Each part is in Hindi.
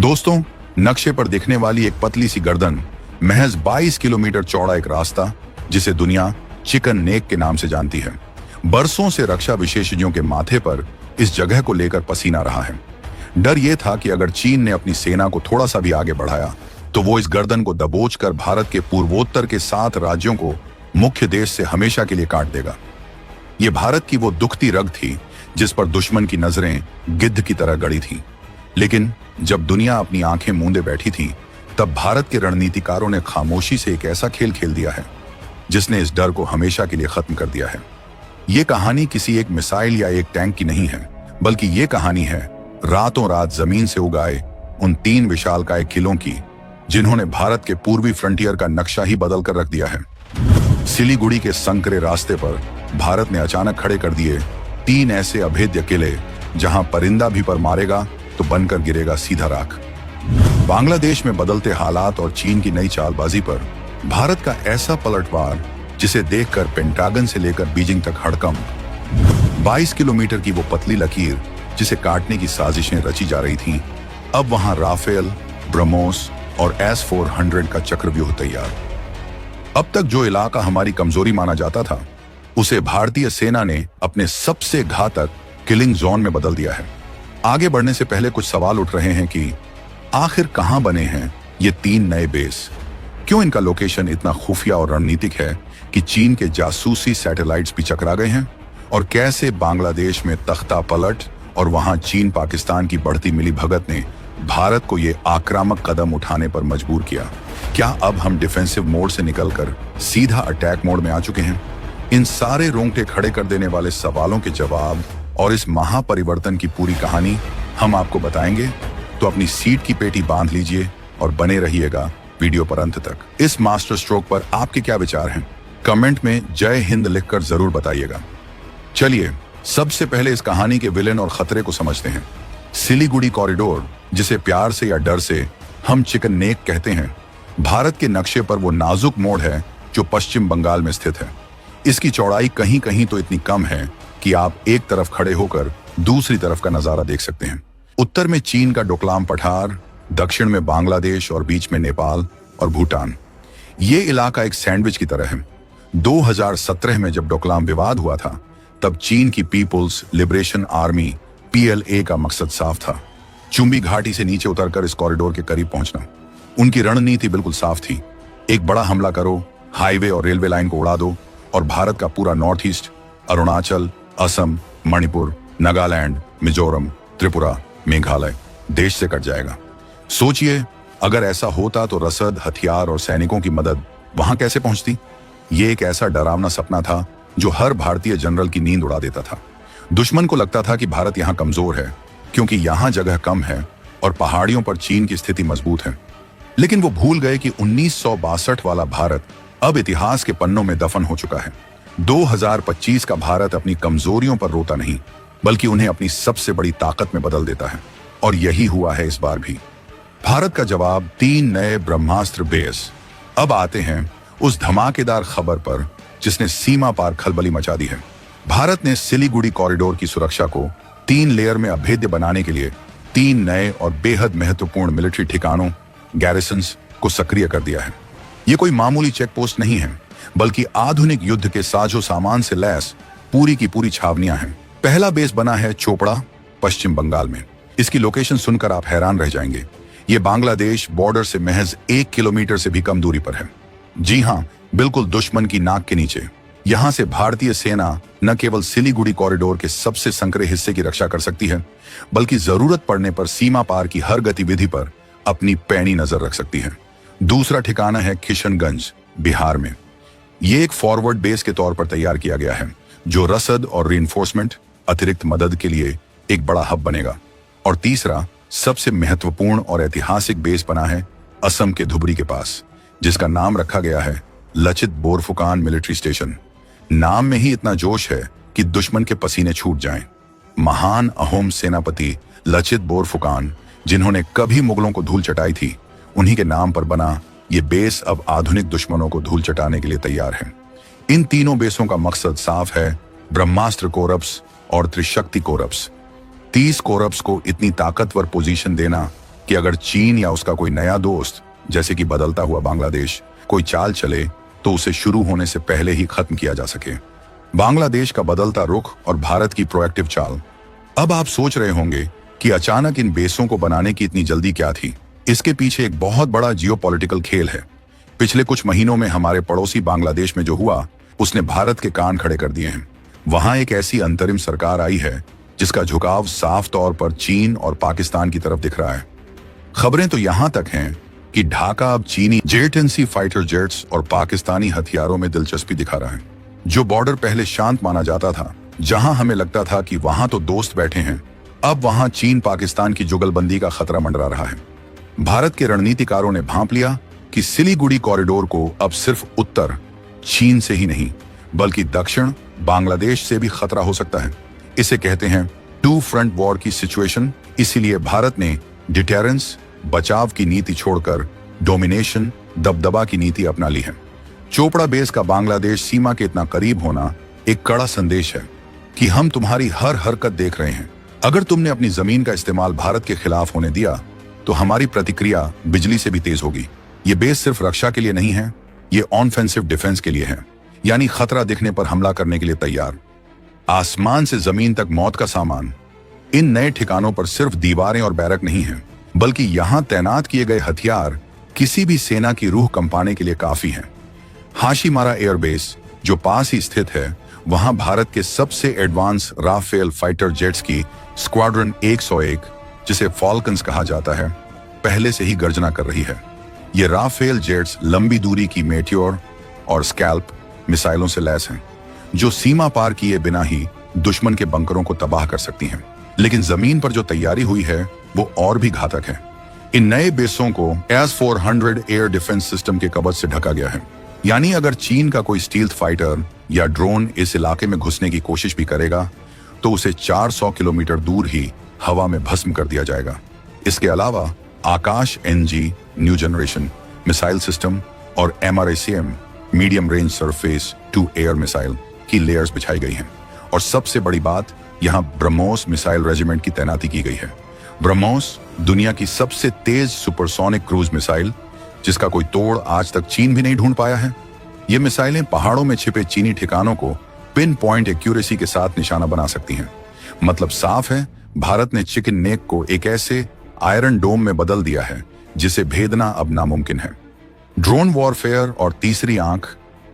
दोस्तों, नक्शे पर दिखने वाली एक पतली सी गर्दन, महज 22 किलोमीटर चौड़ा एक रास्ता जिसे दुनिया चिकन नेक के नाम से जानती है। बरसों से रक्षा विशेषज्ञों के माथे पर इस जगह को लेकर पसीना रहा है। डर यह था कि अगर चीन ने अपनी सेना को थोड़ा सा भी आगे बढ़ाया तो वो इस गर्दन को दबोचकर भारत के पूर्वोत्तर के 7 राज्यों को मुख्य देश से हमेशा के लिए काट देगा। ये भारत की वो दुखती रग थी जिस पर दुश्मन की नजरें गिद्ध की तरह गड़ी थी। लेकिन जब दुनिया अपनी आंखें मूंदे बैठी थी, तब भारत के रणनीतिकारों ने खामोशी से एक ऐसा खेल खेल दिया है जिसने इस डर को हमेशा के लिए खत्म कर दिया है। ये कहानी किसी एक मिसाइल या एक टैंक की नहीं है, बल्कि ये कहानी है रातों रात जमीन से उगाए उन 3 विशालकाय किलों की, जिन्होंने भारत के पूर्वी फ्रंटियर का नक्शा ही बदल कर रख दिया है। सिलीगुड़ी के संकरे रास्ते पर भारत ने अचानक खड़े कर दिए 3 ऐसे अभेद्य किले, जहां परिंदा भी पर मारेगा तो बनकर गिरेगा सीधा राख। बांग्लादेश में बदलते हालात और चीन की नई चालबाजी पर भारत का ऐसा पलटवार जिसे देखकर पेंटागन से लेकर बीजिंग तक हड़कंप। 22 किलोमीटर की वो पतली लकीर जिसे काटने की साजिशें रची जा रही थीं, अब वहां राफेल, ब्रह्मोस और S-400 का चक्रव्यूह तैयार। अब तक जो इलाका हमारी कमजोरी माना जाता था, उसे भारतीय सेना ने अपने सबसे घातक किलिंग जोन में बदल दिया है। आगे बढ़ने से पहले कुछ सवाल उठ रहे हैं कि आखिर कहां बने हैं ये 3 नए बेस? क्यों इनका लोकेशन इतना खुफिया और रणनीतिक है कि चीन के जासूसी सैटेलाइट्स भी चकरा गए हैं? और कैसे बांग्लादेश में तख्ता पलट और वहां चीन पाकिस्तान की बढ़ती मिली भगत ने भारत को ये आक्रामक कदम उठाने पर मजबूर किया? क्या अब हम डिफेंसिव मोड से निकलकर सीधा अटैक मोड में आ चुके हैं? इन सारे रोंगटे खड़े कर देने वाले सवालों के जवाब और इस महापरिवर्तन की पूरी कहानी हम आपको बताएंगे, तो अपनी सीट की पेटी बांध लीजिए और बने रहिएगा वीडियो पर अंत तक। इस मास्टर स्ट्रोक पर आपके क्या विचार हैं? कमेंट में जय हिंद लिखकर जरूर बताइएगा। चलिए सबसे पहले इस कहानी के विलेन और खतरे को समझते हैं। सिलीगुड़ी कॉरिडोर, जिसे प्यार से या डर से हम चिकन नेक कहते हैं, भारत के नक्शे पर वो नाजुक मोड़ है जो पश्चिम बंगाल में स्थित है। इसकी चौड़ाई कहीं कहीं तो इतनी कम है कि आप एक तरफ खड़े होकर दूसरी तरफ का नजारा देख सकते हैं। उत्तर में चीन का डोकलाम पठार, दक्षिण में बांग्लादेश और बीच में नेपाल और भूटान। ये इलाका एक सैंडविच की तरह है। 2017 में जब डोकलाम विवाद हुआ था, तब चीन की पीपुल्स लिबरेशन आर्मी PLA का मकसद साफ था, चुंबी घाटी से नीचे उतरकर इस कॉरिडोर के करीब पहुंचना। उनकी रणनीति बिल्कुल साफ थी, एक बड़ा हमला करो, हाईवे और रेलवे लाइन को उड़ा दो और भारत का पूरा नॉर्थ ईस्ट, अरुणाचल, असम, मणिपुर, नागालैंड, मिजोरम, त्रिपुरा, मेघालय देश से कट जाएगा। सोचिए, अगर ऐसा होता तो रसद, हथियार और सैनिकों की मदद वहां कैसे पहुंचती? ये एक ऐसा डरावना सपना था जो हर भारतीय जनरल की नींद उड़ा देता था। दुश्मन को लगता था कि भारत यहां कमजोर है क्योंकि यहां जगह कम है और पहाड़ियों पर चीन की स्थिति मजबूत है। लेकिन वो भूल गए कि 1962 वाला भारत अब इतिहास के पन्नों में दफन हो चुका है। 2025 का भारत अपनी कमजोरियों पर रोता नहीं, बल्कि उन्हें अपनी सबसे बड़ी ताकत में बदल देता है। और यही हुआ है इस बार भी। भारत का जवाब 3 नए ब्रह्मास्त्र बेस। अब आते हैं उस धमाकेदार खबर पर जिसने सीमा पार खलबली मचा दी है। भारत ने सिलीगुड़ी कॉरिडोर की सुरक्षा को 3 लेयर में अभेद्य बनाने के लिए 3 नए और बेहद महत्वपूर्ण मिलिट्री ठिकानों, गैरिसन्स को सक्रिय कर दिया है। ये कोई मामूली चेक पोस्ट नहीं है, बल्कि आधुनिक युद्ध के साजो सामान से लैस पूरी की पूरी छावनियां हैं। पहला बेस बना है चोपड़ा, पश्चिम बंगाल में। इसकी लोकेशन सुनकर आप हैरान रह जाएंगे। ये बांग्लादेश बॉर्डर से महज 1 किलोमीटर से भी कम दूरी पर है। जी हाँ, बिल्कुल दुश्मन की नाक के नीचे। यहां से भारतीय सेना न केवल सिलीगुड़ी कॉरिडोर के सबसे संकरे हिस्से की रक्षा कर सकती है, बल्कि जरूरत पड़ने पर सीमा पार की हर गतिविधि पर अपनी पैनी नजर रख सकती है। दूसरा ठिकाना है किशनगंज, बिहार में। ये एक फॉरवर्ड बेस के तौर पर तैयार किया गया है, जो रसद और रीइंफोर्समेंट, अतिरिक्त मदद के लिए एक बड़ा हब बनेगा। और तीसरा सबसे महत्वपूर्ण और ऐतिहासिक बेस बना है असम के धुबरी के पास, जिसका नाम रखा गया है लचित बोरफुकान मिलिट्री स्टेशन। नाम में ही इतना जोश है कि दुश्मन के पसीने छूट जाएं। महान अहोम सेनापति लचित बोरफुकान, जिन्होंने कभी मुगलों को धूल चटाई थी, उन्हीं के नाम पर बना ये बेस अब आधुनिक दुश्मनों को धूल चटाने के लिए तैयार है। इन तीनों बेसों का मकसद साफ है, ब्रह्मास्त्र कोरप्स और त्रिशक्ति कोरप्स। 30 कोरप्स को इतनी ताकतवर पोजीशन देना कि अगर चीन या उसका कोई नया दोस्त, जैसे कि बदलता हुआ बांग्लादेश, कोई चाल चले तो उसे शुरू होने से पहले ही खत्म किया जा सके। बांग्लादेश का बदलता रुख और भारत की प्रोएक्टिव चाल। अब आप सोच रहे होंगे कि अचानक इन बेसों को बनाने की इतनी जल्दी क्या थी। इसके पीछे एक बहुत बड़ा जियोपॉलिटिकल खेल है। पिछले कुछ महीनों में हमारे पड़ोसी बांग्लादेश में जो हुआ, उसने भारत के कान खड़े कर दिए हैं। वहां एक ऐसी अंतरिम सरकार आई है जिसका झुकाव साफ तौर पर चीन और पाकिस्तान की तरफ दिख रहा है। खबरें तो यहां तक हैं कि ढाका अब चीनी J-10C फाइटर जेट्स और पाकिस्तानी हथियारों में दिलचस्पी दिखा रहा है। जो बॉर्डर पहले शांत माना जाता था, जहां हमें लगता था कि वहां तो दोस्त बैठे हैं, अब वहां चीन पाकिस्तान की जुगलबंदी का खतरा मंडरा रहा है। भारत के रणनीतिकारों ने भांप लिया कि सिलीगुड़ी कॉरिडोर को अब सिर्फ उत्तर चीन से ही नहीं बल्कि दक्षिण बांग्लादेश से भी खतरा हो सकता है। इसे कहते हैं टू फ्रंट वॉर की सिचुएशन। इसीलिए भारत ने डिटेरेंस, बचाव की नीति छोड़कर डोमिनेशन, दबदबा की नीति अपना ली है। चोपड़ा बेस का बांग्लादेश सीमा के इतना करीब होना एक कड़ा संदेश है कि हम तुम्हारी हर हरकत देख रहे हैं। अगर तुमने अपनी जमीन का इस्तेमाल भारत के खिलाफ होने दिया तो हमारी प्रतिक्रिया बिजली से भी तेज होगी। ये बेस सिर्फ रक्षा के लिए नहीं है, ये ऑनफेंसिव डिफेंस के लिए है, यानी खतरा दिखने पर हमला करने के लिए तैयार। आसमान से जमीन तक मौत का सामान। इन नए ठिकानों पर सिर्फ दीवारें और बैरक नहीं है, बल्कि यहां तैनात किए गए हथियार किसी भी सेना की रूह कंपाने के लिए काफी हैं। हाशीमारा एयरबेस जो पास ही स्थित है, वहां भारत के सबसे एडवांस राफेल फाइटर जेट्स की स्क्वाड्रन 101, जिसे फॉल्कन्स कहा जाता है, पहले से ही गर्जना कर रही है। ये राफेल जेट्स लंबी दूरी की मेटियोर और स्कैल्प मिसाइलों से लैस हैं, जो सीमा पार किए बिना ही दुश्मन के बंकरों को तबाह कर सकती हैं। लेकिन जमीन पर जो तैयारी हुई है वो और भी घातक है। इन नए बेसों को S-400 एयर डिफेंस सिस्टम के कवच से ढका गया है, यानी अगर चीन का कोई स्टील्थ फाइटर या ड्रोन इस इलाके में घुसने की कोशिश भी करेगा तो उसे 400 किलोमीटर दूर ही हवा में भस्म कर दिया जाएगा। इसके अलावा Akash NG new generation missile system और MRACM medium range surface to air missile की लेयर्स बिछाई गई हैं। और सबसे बड़ी बात, यहां ब्रह्मोस मिसाइल रेजिमेंट की तैनाती की गई है। ब्रह्मोस दुनिया की सबसे तेज सुपरसोनिक क्रूज मिसाइल, जिसका कोई तोड़ आज तक चीन भी नहीं ढूंढ पाया है। ये मिसाइलें पहाड़ों में छिपे चीनी ठिकानों को पिन पॉइंट एक्यूरेसी के साथ निशाना बना सकती हैं। मतलब साफ है, भारत ने चिकन नेक को एक ऐसे आयरन डोम में बदल दिया है जिसे भेदना अब नामुमकिन है। ड्रोन वॉरफेयर और तीसरी आंख।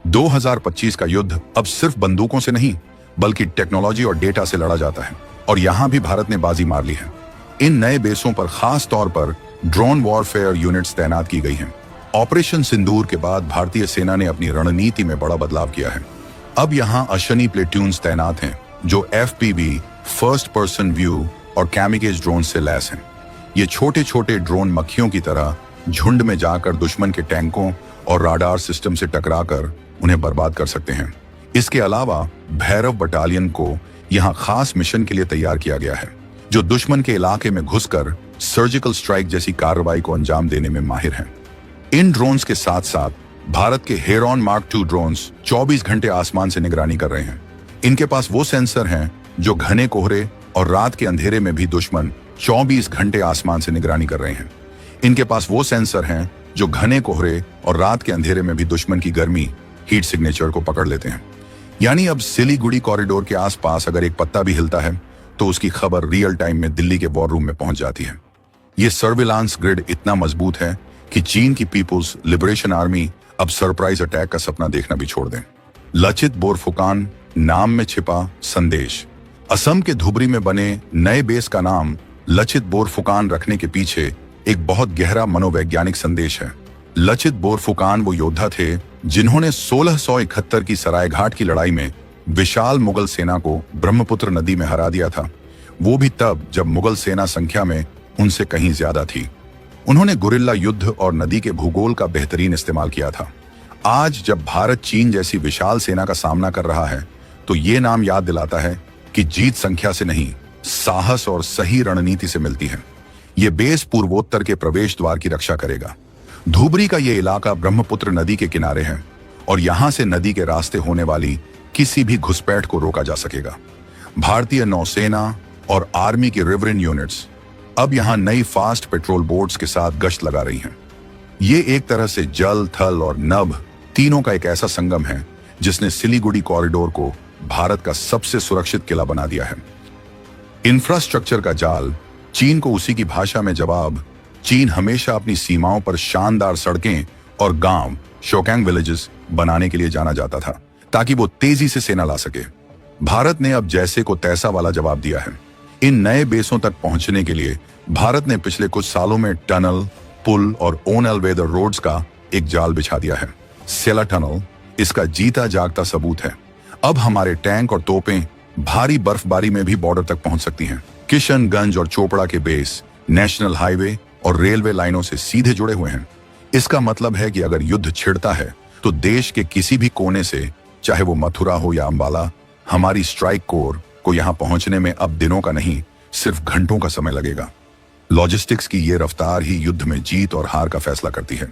2025 का युद्ध अब सिर्फ बंदूकों से नहीं बल्कि टेक्नोलॉजी और डेटा से लड़ा जाता है, और यहां भी भारत ने बाजी मार ली है। इन नए बेसों पर खास तौर पर ड्रोन वॉरफेयर यूनिट्स तैनात की गई हैं। ऑपरेशन सिंदूर के बाद भारतीय सेना ने अपनी रणनीति में बड़ा बदलाव किया है। अब यहां अश्विनी प्लेटून्स तैनात हैं जो FPV फर्स्ट पर्सन व्यू और कैमिकेज ड्रोन से लैस हैं। ये छोटे छोटे ड्रोन मक्खियों की तरह झुंड में जाकर दुश्मन के टैंकों और राडार सिस्टम से टकराकर उन्हें बर्बाद कर सकते हैं। इसके अलावा भैरव बटालियन को यहां खास मिशन के लिए तैयार किया गया है, जो दुश्मन के इलाके में घुसकर सर्जिकल स्ट्राइक जैसी कार्रवाई को अंजाम देने में माहिर हैं। इन ड्रोन्स के साथ साथ भारत के हेरॉन मार्क II ड्रोन्स 24 घंटे आसमान से निगरानी कर रहे हैं। इनके पास वो सेंसर हैं जो घने कोहरे और रात के अंधेरे में भी दुश्मन 24 घंटे आसमान से निगरानी कर रहे हैं। इनके पास वो सेंसर हैं जो घने कोहरे और रात के अंधेरे में भी दुश्मन की गर्मी, हीट सिग्नेचर को पकड़ लेते हैं। यानी अब सिलीगुड़ी कॉरिडोर के आसपास अगर एक पत्ता भी हिलता है तो उसकी खबर रियल टाइम में दिल्ली के वॉर रूम में पहुंच जाती है। ये सर्विलांस ग्रिड इतना मजबूत है कि चीन की पीपुल्स लिबरेशन आर्मी अब सरप्राइज अटैक का सपना देखना भी छोड़ दें। लचित बोरफुकान नाम में छिपा संदेश। असम के धुबरी में बने नए बेस का नाम लचित बोरफुकान रखने के पीछे एक बहुत गहरा मनोवैज्ञानिक संदेश है। लचित बोरफुकान वो योद्धा थे जिन्होंने 1671 की सरायघाट की लड़ाई में विशाल मुगल सेना को ब्रह्मपुत्र नदी में हरा दिया था, वो भी तब जब मुगल सेना संख्या में उनसे कहीं ज्यादा थी। उन्होंने गुरिल्ला युद्ध और नदी के भूगोल का बेहतरीन इस्तेमाल किया था। आज जब भारत चीन जैसी विशाल सेना का सामना कर रहा है तो ये नाम याद दिलाता है कि जीत संख्या से नहीं, साहस और सही रणनीति से मिलती है। ये बेस पूर्वोत्तर के प्रवेश द्वार की रक्षा करेगा। धुबरी का ये इलाका ब्रह्मपुत्र नदी के किनारे है और यहां से नदी के रास्ते होने वाली किसी भी घुसपैठ को रोका जा सकेगा। भारतीय नौसेना और आर्मी की रिवरिन यूनिट्स अब यहां नई फास्ट पेट्रोल बोट्स के साथ गश्त लगा रही हैं। ये एक तरह से जल, थल और नभ तीनों का एक ऐसा संगम है जिसने सिलीगुड़ी कॉरिडोर को भारत का सबसे सुरक्षित किला बना दिया है। इंफ्रास्ट्रक्चर का जाल, चीन को उसी की भाषा में जवाब। चीन हमेशा अपनी सीमाओं पर शानदार सड़कें और गांव, शोकैंग विलेजेस बनाने के लिए जाना जाता था ताकि वो तेजी से सेना ला सके। भारत ने अब जैसे को तैसा वाला जवाब दिया है। इन नए बेसों तक पहुंचने के लिए भारत ने पिछले कुछ सालों में टनल, पुल और ओन एल वेदर रोड्स का एक जाल बिछा दिया है। सेला टनल इसका जीता जागता सबूत है। अब हमारे टैंक और तोपें भारी बर्फबारी में भी बॉर्डर तक पहुंच सकती हैं। किशनगंज और चोपड़ा के बेस नेशनल हाईवे और रेलवे लाइनों से सीधे जुड़े हुए हैं। इसका मतलब है कि अगर युद्ध छिड़ता है तो देश के किसी भी कोने से, चाहे वो मथुरा हो या अंबाला, हमारी स्ट्राइक कोर को यहां पहुंचने में अब दिनों का नहीं, सिर्फ घंटों का समय लगेगा। लॉजिस्टिक्स की ये रफ्तार ही युद्ध में जीत और हार का फैसला करती है।